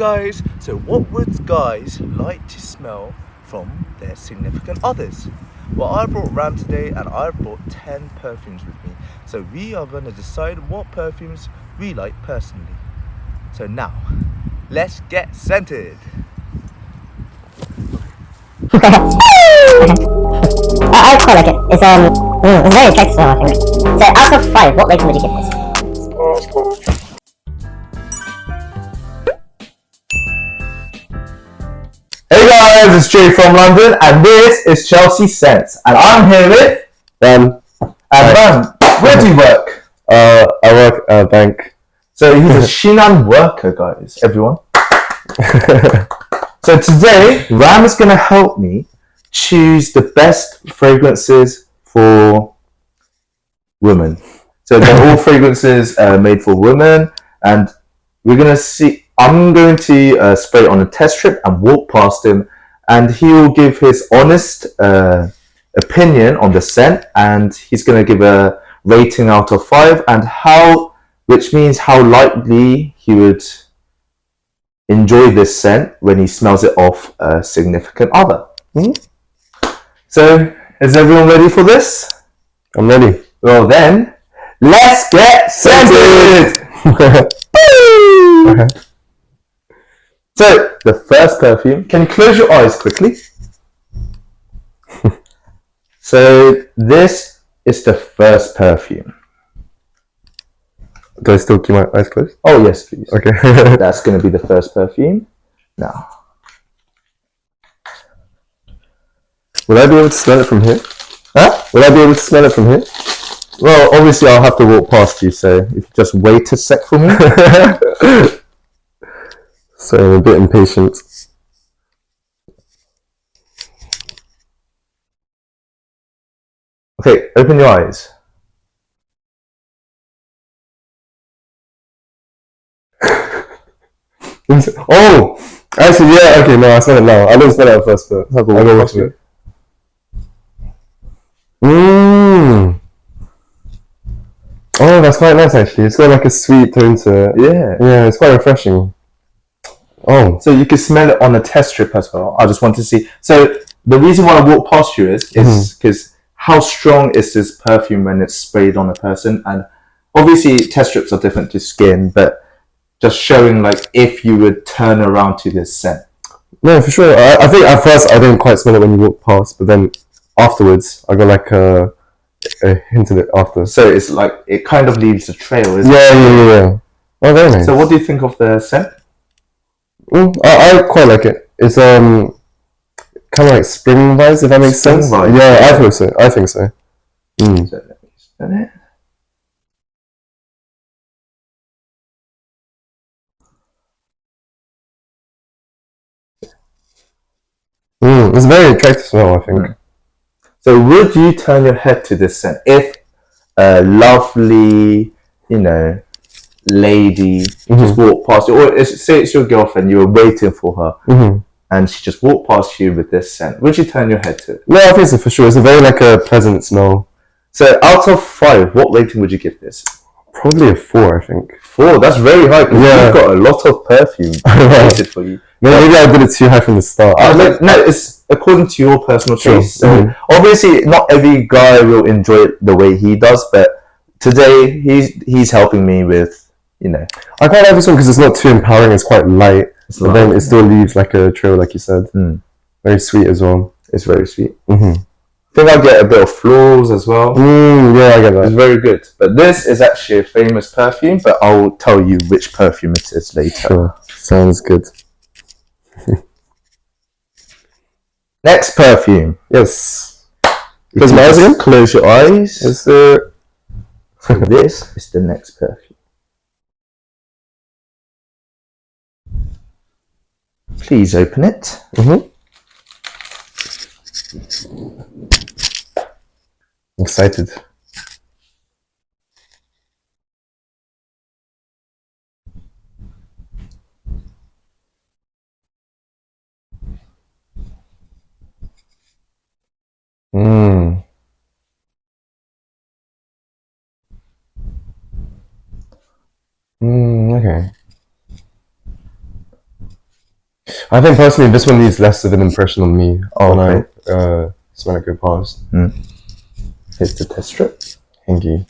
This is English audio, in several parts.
guys, so what would guys like to smell from their significant others? Well, I brought Ram today and I brought 10 perfumes with me. So we are going to decide what perfumes we like personally. So now, let's get scented. I quite like it. It's very attractive smell, I think. So out of 5, what rating would you give this? Hey guys, it's Jay from London, and this is Chelsea Scents, and I'm here with Dan. and Ram. Where do you work? I work at a bank. So he's a Shinan worker, guys. Everyone. So today, Ram is gonna help me choose the best fragrances for women. So they're all fragrances made for women, and we're gonna see. I'm going to spray it on a test strip and walk past him, and he will give his honest opinion on the scent, and he's going to give a rating out of 5, and which means how likely he would enjoy this scent when he smells it off a significant other. So, is everyone ready for this? I'm ready. Well then, let's get scented! So, the first perfume, can you close your eyes quickly? So, this is the first perfume. Do I still keep my eyes closed? Oh, yes, please. Okay. That's going to be the first perfume. Now, Will I be able to smell it from here? huh? Will I be able to smell it from here? Well, obviously, I'll have to walk past you, so if you just wait a sec for me. So I'm a bit impatient. Okay, open your eyes. Oh! Actually, yeah, okay, no, I smell it now. I didn't smell it at first, but I'll go watch it. Mmm! Oh, that's quite nice actually. It's got like a sweet tone to it. Yeah. Yeah, it's quite refreshing. Oh. So you can smell it on a test strip as well. I just want to see. So the reason why I walk past you is because how strong is this perfume when it's sprayed on a person? And obviously test strips are different to skin, but just showing like if you would turn around to this scent. No, for sure. I think at first I didn't quite smell it when you walked past, but then afterwards I got like a hint of it after. So it's like it kind of leaves a trail, isn't it? Yeah. Oh, very nice. So what do you think of the scent? I quite like it. It's kind of like spring vibes, if that makes Spring sense. vibes, Yeah, yeah. I think so. Mm. So let me smell it. It's a very attractive smell, I think. So would you turn your head to this scent if a lovely, lady just walked past you, or say it's your girlfriend, you were waiting for her, and she just walked past you with this scent, would you turn your head to it? No, I think so for sure. It's a very like a pleasant smell. So out of 5, what rating would you give this? Probably a 4, I think. 4, that's very high, because you've got a lot of perfume rated for you. Maybe I did it too high from the start. No, it's according to your personal taste. So obviously, not every guy will enjoy it the way he does, but today he's helping me with, I quite like this one because it's not too empowering. It's quite light, but then it still leaves like a trail, like you said. Very sweet as well. It's very sweet. I think I get a bit of florals as well. Yeah, I get that. It's very good. But this is actually a famous perfume, but I'll tell you which perfume it is later. Sure. Sounds good. Next perfume. Yes. Close my eyes again. Close your eyes. Is there... So this is the next perfume. Please open it. Excited. Okay. I think personally, this one leaves less of an impression on me when okay. I smell it go past. Here's the test strip. Thank you.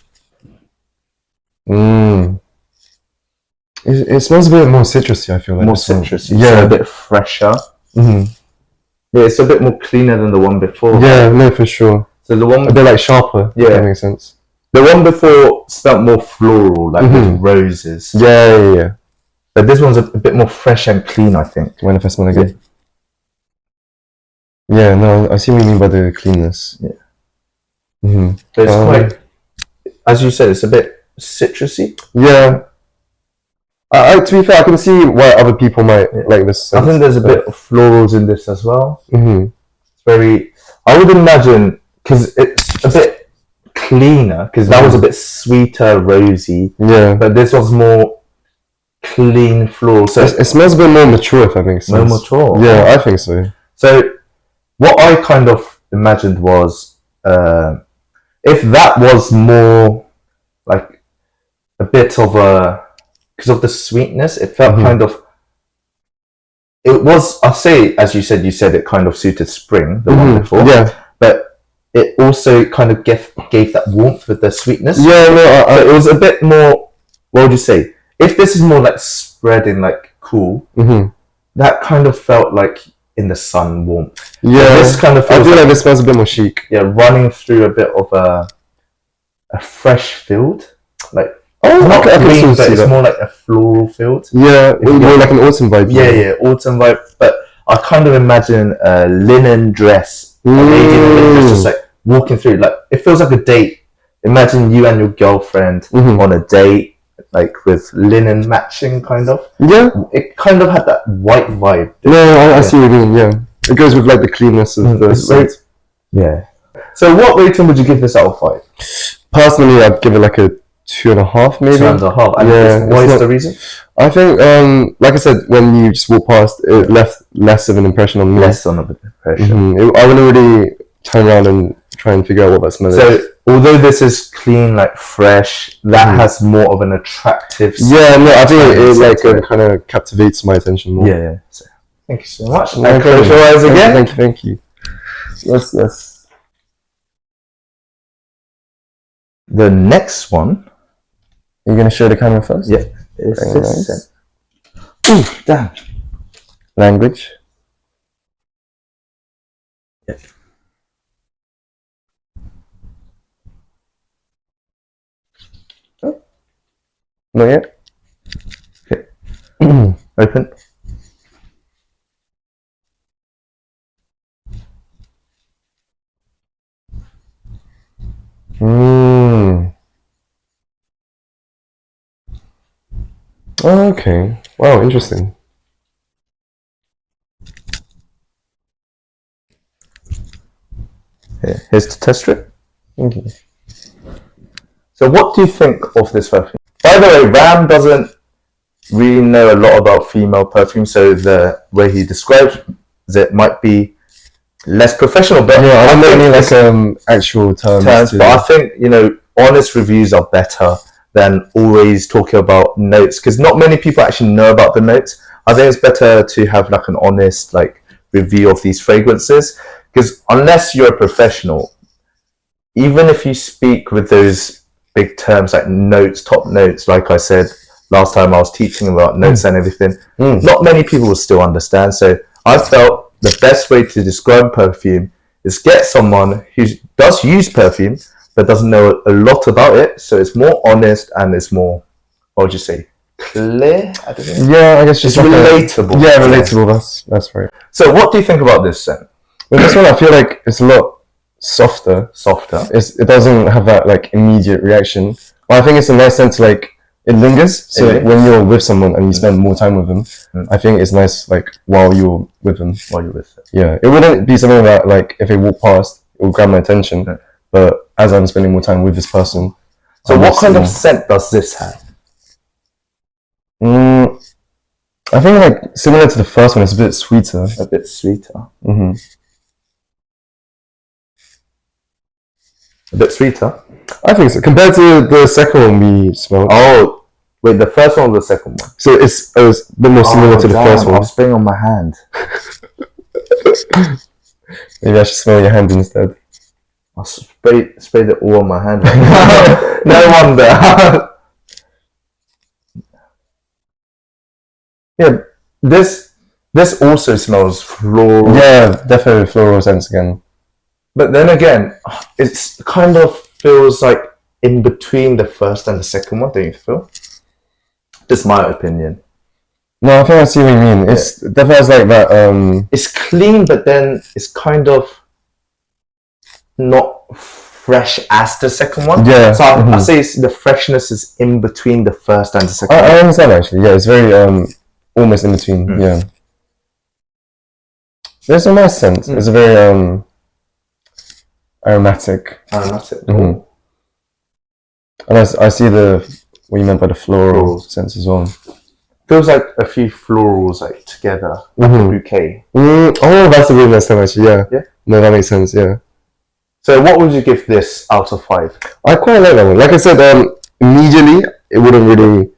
It smells a bit more citrusy, I feel like. More this one. citrusy, Yeah. so a bit fresher. Yeah, it's a bit more cleaner than the one before. Yeah, no, for sure. So the one A bit like sharper. Yeah. If that makes sense. The one before smelled more floral, like with roses. Yeah. But this one's a bit more fresh and clean, I think. When if I smell again. Yeah, no, I see what you mean by the cleanness. Yeah. So it's quite, as you said, it's a bit citrusy. Yeah. To be fair, I can see why other people might like this. I think there's a bit of florals in this as well. It's very, I would imagine, because it's a bit cleaner, because that was a bit sweeter, rosy. Yeah. But this was more clean floral. So it smells a bit more mature, if that makes sense. more mature. Yeah, I think so. So what I kind of imagined was, if that was more like a bit of a, because of the sweetness, it felt kind of, it was, I'll say, as you said it kind of suited spring, the one before. Yeah. But it also kind of gave that warmth with the sweetness. Yeah, no, so it was a bit more, what would you say? If this is more like spreading, like cool, that kind of felt like in the sun warmth. Yeah, this kind of feels I feel like this smells a bit more chic. Yeah, running through a bit of a fresh field, like not green, but it's more like a floral field. Yeah, more like an autumn vibe. Yeah, autumn vibe. But I kind of imagine a linen dress, a lady in a linen dress, just like walking through. Like it feels like a date. Imagine you and your girlfriend on a date, like with linen matching, kind of. Yeah, it kind of had that white vibe. No, I see what you mean. Yeah, it goes with like the cleanness of the scent. Yeah. So, what rating would you give this out of 5? Personally, I'd give it like a 2.5, maybe. 2.5. And what is the reason? I think, like I said, when you just walk past, it left less of an impression on me. Less of an impression. I wouldn't really turn around and try and figure out what that smell is. So, although this is clean, like fresh, that has more of an attractive. Yeah, no, I think it like kind of captivates my attention more. Yeah. So, thank you so much. And close your eyes again. Thank you. Yes. The next one. Are you going to show the camera first? Yeah. It's this. Ooh, damn. Language. Yeah. Oh. Not yet. Okay. Open. Okay. Wow, interesting. Here's the test strip. Thank you. So what do you think of this perfume? By the way, Ram doesn't really know a lot about female perfume, so the way he describes it might be less professional. But yeah, I don't know any like actual terms. But I think, honest reviews are better than always talking about notes, because not many people actually know about the notes. I think it's better to have like an honest review of these fragrances, because unless you're a professional, even if you speak with those big terms like notes, top notes, like I said last time I was teaching about notes and everything, not many people will still understand. So I felt the best way to describe perfume is get someone who does use perfume but doesn't know a lot about it, so it's more honest and it's more, what would you say, clear? I don't know. Yeah, I guess it's like relatable. Relatable. That's right. So what do you think about this then? With this one, I feel like it's a lot softer. It doesn't have that like immediate reaction. But I think it's a nice sense, like it lingers. So when you're with someone and you spend more time with them, I think it's nice while you're with them. Yeah, it wouldn't be something that if they walk past, it will grab my attention. But as I'm spending more time with this person. So what kind of scent does this have? I think similar to the first one, it's a bit sweeter. A bit sweeter. A bit sweeter? I think so. Compared to the second one we smelled. Oh, Wait, the first one or the second one? So it's a bit more similar to the first I'm one. spraying on my hand. Maybe I should smell your hand instead. I sprayed it all on my hand. No wonder. Yeah, this also smells floral. Yeah, definitely floral scents again. But then again, it's kind of feels like in between the first and the second one, don't you feel? Just my opinion. No, I think I see what you mean. It's definitely has like that. It's clean, but then it's kind of not fresh as the second one. Yeah. So I say the freshness is in between the first and the second one. I understand actually. Yeah, it's very almost in between. Yeah. There's a nice scent. It's a very aromatic. Aromatic. And I see what you meant by the floral sense as well. Feels like a few florals like together, like a bouquet. Oh, that's a really nice term actually. Yeah. Yeah. No, that makes sense. Yeah. So what would you give this out of 5? I quite like that one. Like I said, immediately it wouldn't really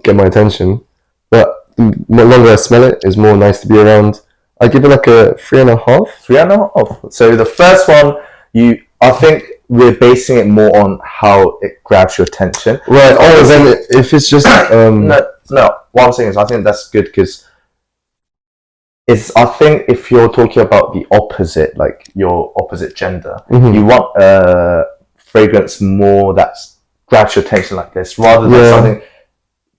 get my attention, but the longer I smell it, it's more nice to be around. I give it like a 3.5. 3.5. So the first one, I think we're basing it more on how it grabs your attention. Right. Oh, then if it's just no. What I'm saying is, I think that's good because I think if you're talking about the opposite, like your opposite gender, you want a fragrance more that grabs your attention like this, rather than something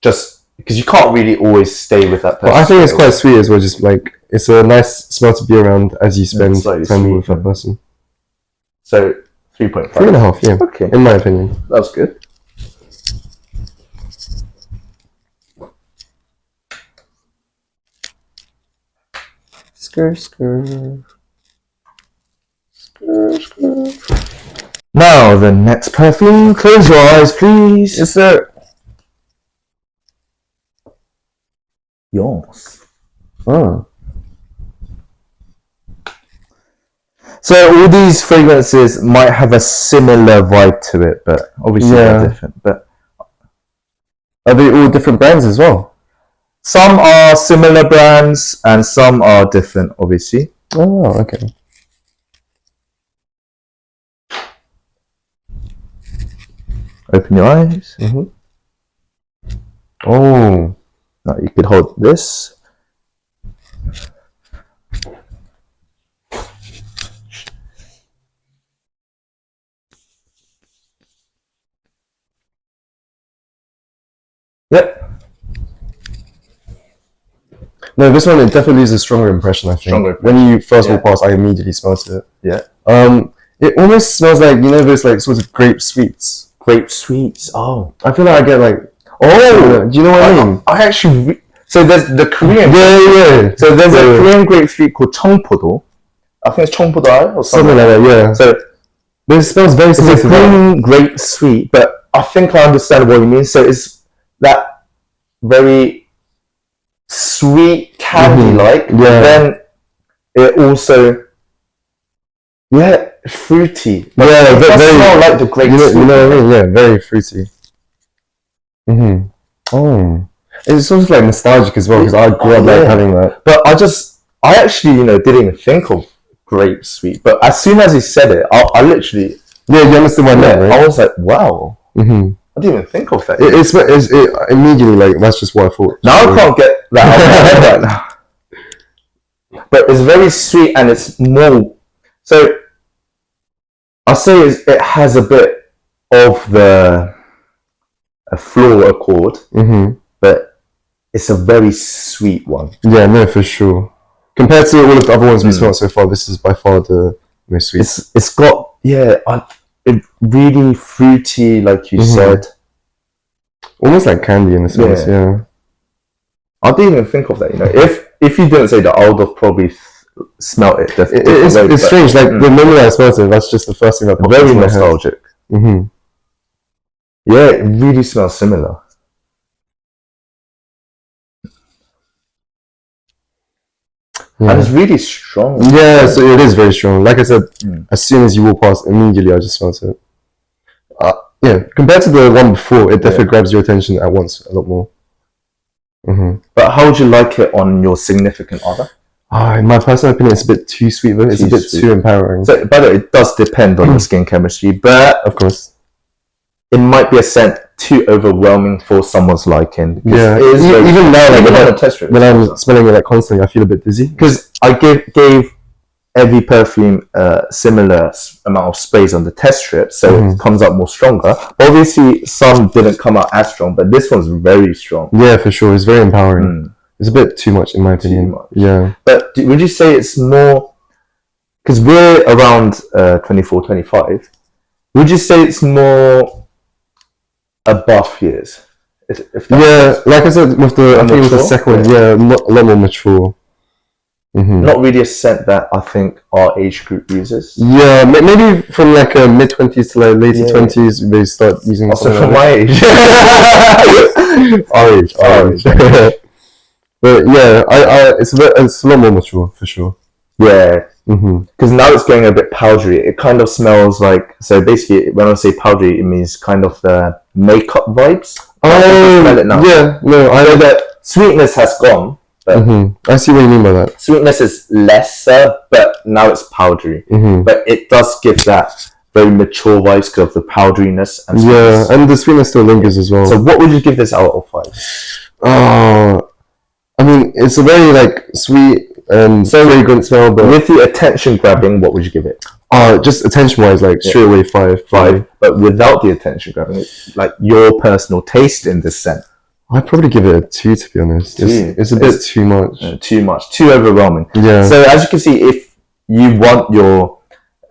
just because you can't really always stay with that person. Well, I think it's quite sweet as well. Just like it's a nice smell to be around as you spend time with that person. So 3.5. 3.5. Yeah. Okay. In my opinion, that's good. Skr, skr. Skr, skr. Now the next perfume. Close your eyes, please. Yes, sir. Yours. Oh. So all these fragrances might have a similar vibe to it, but obviously they're different. But are they all different brands as well? Some are similar brands and some are different, obviously. Oh, okay. Open your eyes. Oh. Now you could hold this. Yep. No, this one, it definitely leaves a stronger impression, I think. Stronger. When you first walk past, I immediately smelled it. Yeah. It almost smells like, you know, those like sort of grape sweets. Grape sweets. Oh. I feel like I get like, do you know what I mean? I actually, so there's the Korean. Yeah. So there's a Korean grape sweet called 청포도. I think it's 청포도 or something like that, yeah. So this smells very similar to that. It's a Korean grape sweet, but I think I understand what you mean. So it's that very sweet candy-like. Yeah. Then it also, fruity. Like, it does smell like the grape sweet. You know what I mean? Yeah, very fruity. Oh. It's sort of like nostalgic as well, because I grew up like having that. But I actually, didn't even think of grape sweet. But as soon as he said it, I literally... Yeah, you understand what I meant, right? I was like, wow. I didn't even think of that. It immediately, like, that's just what I thought. Now I can't get that out of my head right now. But it's very sweet and it's more... So, I'll say it has a bit of a floral accord, but it's a very sweet one. Yeah, no, for sure. Compared to all of the other ones we smelled so far, this is by far the most sweet. It's got, it really fruity, like you said. Almost like candy in a sense, yeah. I didn't even think of that, If you didn't say that, I would have probably smelled it. It's strange, like the moment I smelled it, that's just the first thing that popped very into my nostalgic. head. Yeah, it really smells similar. And it's really strong. Yeah, so it is very strong. Like I said, as soon as you walk past, immediately I just smelled it. Yeah, compared to the one before, it definitely grabs your attention at once a lot more. But how would you like it on your significant other? In my personal opinion, it's a bit too sweet, though. It's a bit too empowering. So, by the way, it does depend on your skin chemistry, but of course, it might be a scent too overwhelming for someone's liking. Yeah, even now, like even on a test strip, when I'm smelling it like constantly, I feel a bit dizzy. because I gave every perfume a similar amount of space on the test strip, so it comes out more stronger. But obviously, some didn't come out as strong, but this one's very strong. Yeah, for sure. It's very empowering. It's a bit too much, in my opinion. much. Yeah. But would you say it's more, because we're around 24, 25, would you say it's more above years? If that Like I said, with the I think with the mature? second one, a lot more mature. not really a scent that I think our age group uses. Yeah, maybe from like mid-20s to like late 20s, they start using. Also from my age. our age. But yeah, it's a lot more mature for sure. Yeah, because now it's getting a bit powdery. It kind of smells like, so basically when I say powdery, it means kind of the makeup vibes. Smell it now. Yeah, no, I know that sweetness has gone. But I see what you mean by that. Sweetness is lesser, but now it's powdery. But it does give that very mature vibes because of the powderiness and sweetness. Yeah, and the sweetness still lingers as well. So what would you give this out of 5? I mean, it's a very like sweet and fragrant smell, but with the attention grabbing, what would you give it? Just attention wise, like straight away 5. But without the attention grabbing, like your personal taste in this scent, I'd probably give it a 2, to be honest. It's a bit too much. Too overwhelming. Yeah. So as you can see, if you want your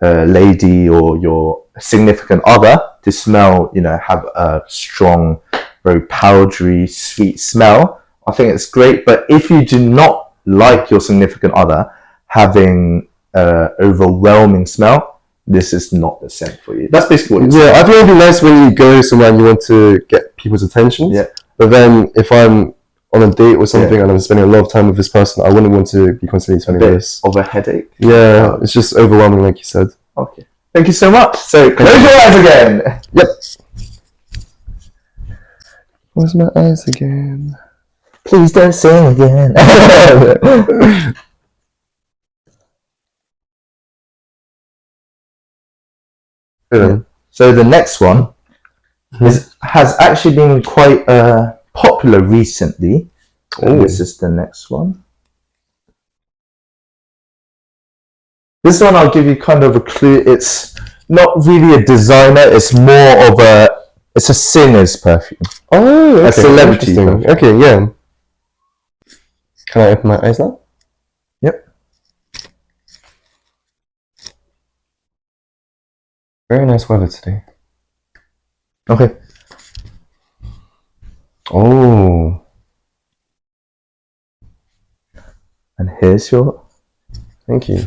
lady or your significant other to smell, have a strong, very powdery, sweet smell, I think it's great. But if you do not like your significant other having overwhelming smell, this is not the scent for you. That's basically what it's I think it'd be nice when you go somewhere and you want to get people's attention. Yeah. But then if I'm on a date or something and I'm spending a lot of time with this person, I wouldn't want to be constantly smelling this. Of a headache. Yeah, it's just overwhelming, like you said. Okay. Thank you so much. So close your eyes again. Yep. Close my eyes again. Please don't sing again. So the next one has actually been quite popular recently. This is the next one. This one I'll give you kind of a clue. It's not really a designer. It's more of it's a singer's perfume. Oh, okay. A celebrity Interesting. perfume. Okay, yeah. Can I open my eyes now? Yep. Very nice weather today. Okay. Oh. And here's your... Thank you.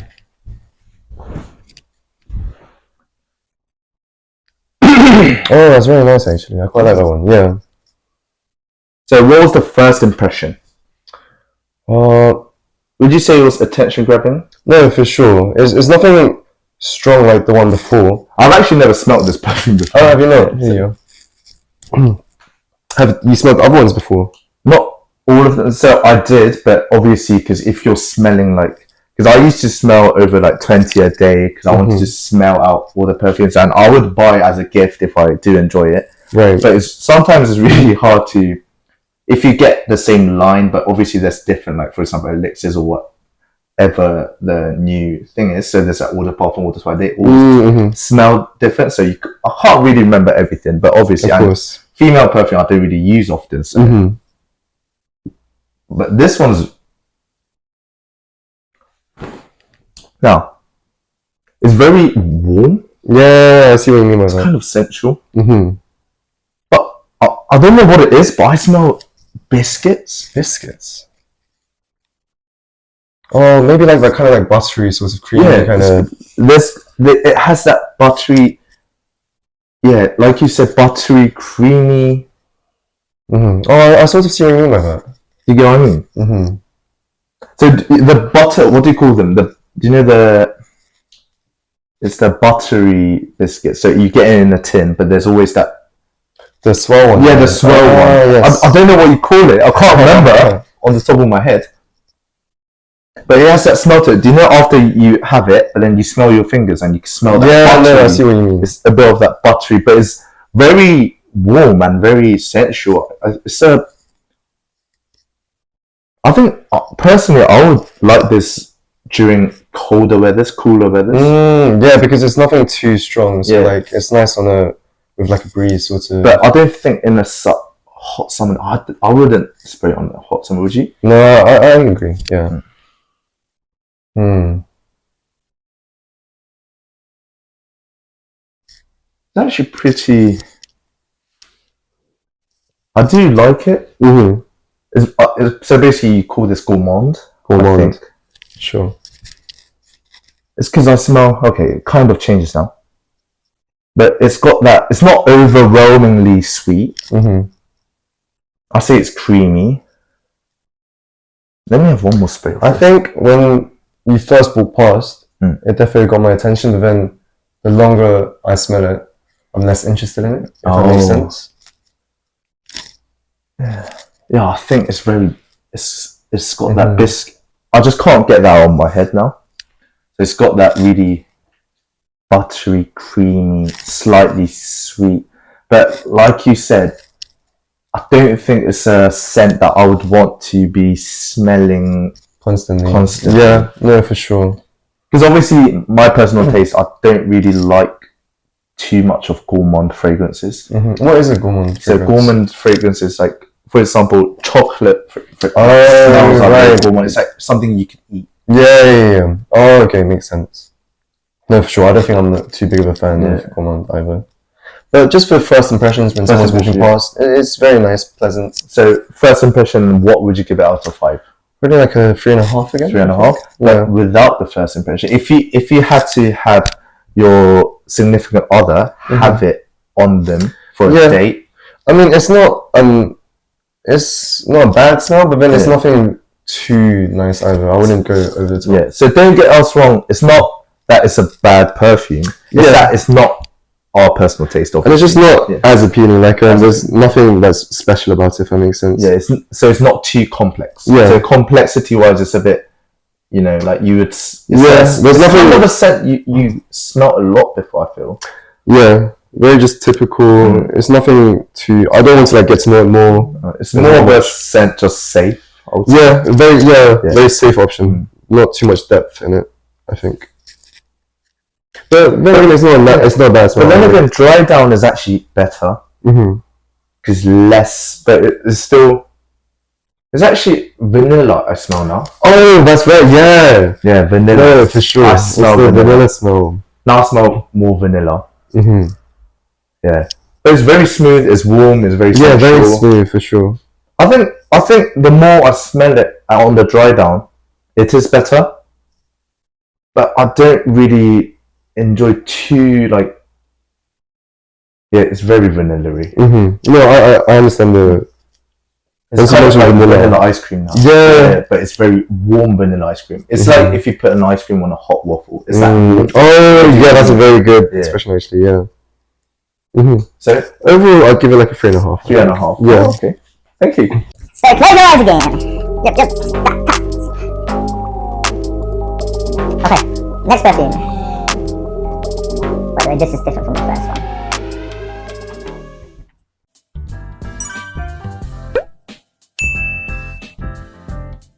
Oh, that's very nice actually. I quite like that one. Yeah. So what was the first impression? Would you say it was attention grabbing? No, for sure. It's nothing strong like the one before. I've actually never smelled this perfume before. Oh, have you not? Here you go. Have you smelled other ones before? Not all of them. So I did, but obviously because if you're smelling like... Because I used to smell over like 20 a day because I wanted to smell out all the perfumes, and I would buy as a gift if I do enjoy it. Right. But sometimes it's really hard to... If you get the same line, but obviously there's different, like for example, elixirs or whatever the new thing is. So there's like Eau de Parfum, Eau de Soie, they all smell different. So I can't really remember everything, but obviously female perfume I don't really use often. So. But this one's... Now, it's very warm. Yeah, I see what you mean by that. It's kind of sensual. But I don't know what it is, but I smell biscuits. Biscuits. Oh, maybe like that kind of like buttery sort of creamy kind of. It has that buttery. Yeah, like you said, buttery, creamy. Oh, I sort of see what you mean by that. You get what I mean? So the butter, what do you call them? Do you know it's the buttery biscuit. So you get it in a tin, but there's always that The swell one. Yeah, the swell one. Yes. I don't know what you call it. I can't remember on the top of my head. But it has that smell to it. Do you know after you have it, and then you smell your fingers and you can smell that buttery? Yeah, I see what you mean. It's a bit of that buttery, but it's very warm and very sensual. It's a. I think personally, I would like this during colder weathers, cooler weathers. Yeah, because it's nothing too strong, so Yeah. like it's nice with like a breeze sort of. But I don't think in a hot summer, I wouldn't spray it on a hot summer, would you? No, I agree. Yeah. It's actually pretty. I do like it. So basically, you call this gourmand. I think. Sure. It's because I smell. Okay, it kind of changes now. But it's got that. It's not overwhelmingly sweet. I say it's creamy. Let me have one more spray. I think when you first walked past, it definitely got my attention. But then, the longer I smell it, I'm less interested in it. If that makes sense. Yeah, I think it's very. It's got that biscuit. I just can't get that on my head now. So it's got that really buttery, creamy, slightly sweet. But like you said, I don't think it's a scent that I would want to be smelling Constantly. Yeah, no, for sure. Because obviously, my personal taste, I don't really like too much of gourmand fragrances. What is a gourmand fragrance? So gourmand fragrances, like for example, chocolate smells right. gourmand. It's like something you can eat. Yeah. Oh, okay, makes sense. No, for sure. I don't think I'm not too big of a fan of gourmand either. But just for first impressions, when someone's walking past, it's very nice, pleasant. So first impression, what would you give it out of 5? Really like a 3.5 again. 3.5. But without the first impression, if you had to have your significant other have it on them for a date, I mean, it's not a bad smell, but then it's nothing too nice either. I wouldn't go over the top. Yeah. So don't get us wrong. It's not that it's a bad perfume. It's that it's not our personal taste of. And it's just not as appealing. Like there's nothing that's special about it. If that makes sense. Yeah. It's not too complex. Yeah. So complexity wise, it's a bit. You know, like you would. There's nothing. Kind of a scent you smelt a lot before. I feel. Yeah. Very just typical. It's nothing too. I don't want to like get to know it more. It's more of a scent, just safe. Yeah, very safe option. Not too much depth in it, I think. But then it's not a bad smell. But then again, dry down is actually better because less, but it's still. It's actually vanilla. I smell now. Oh, that's right. Yeah, vanilla. No, for sure. I smell the vanilla smell. Now I smell more vanilla. Yeah, but it's very smooth. It's warm. It's very sensual. Very smooth for sure. I think the more I smell it on the dry down, it is better. But I don't really enjoy too like. Yeah, it's very vanilla-y. No, I understand the. It's kind of like vanilla ice cream now. Yeah, but it's very warm vanilla ice cream. It's like if you put an ice cream on a hot waffle. It's that. Oh yeah, that's a very good expression actually. Yeah. So overall, I'd give it like a 3.5. 3.5. Yeah. Oh, okay. Thank you. So close your eyes again. Yep. Okay, next perfume. By the way, this is different from the first one.